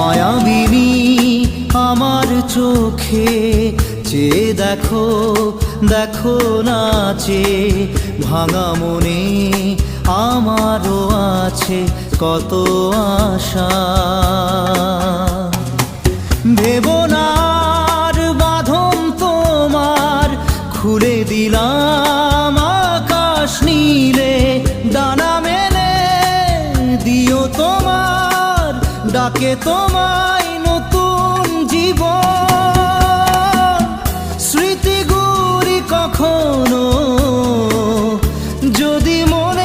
মায়াবিনী আমার চোখে চেয়ে দেখো, দেখো নাচে ভাঙা মনে আমারও আছে কত আশা। ভেবো না আর বাঁধন তোমার, খুলে দিলাম আকাশ নীলে, ডানা মেলে দিও তোমার ডাকে তোমায় নতুন জীবন। স্মৃতিগুলি কখনো যদি মনে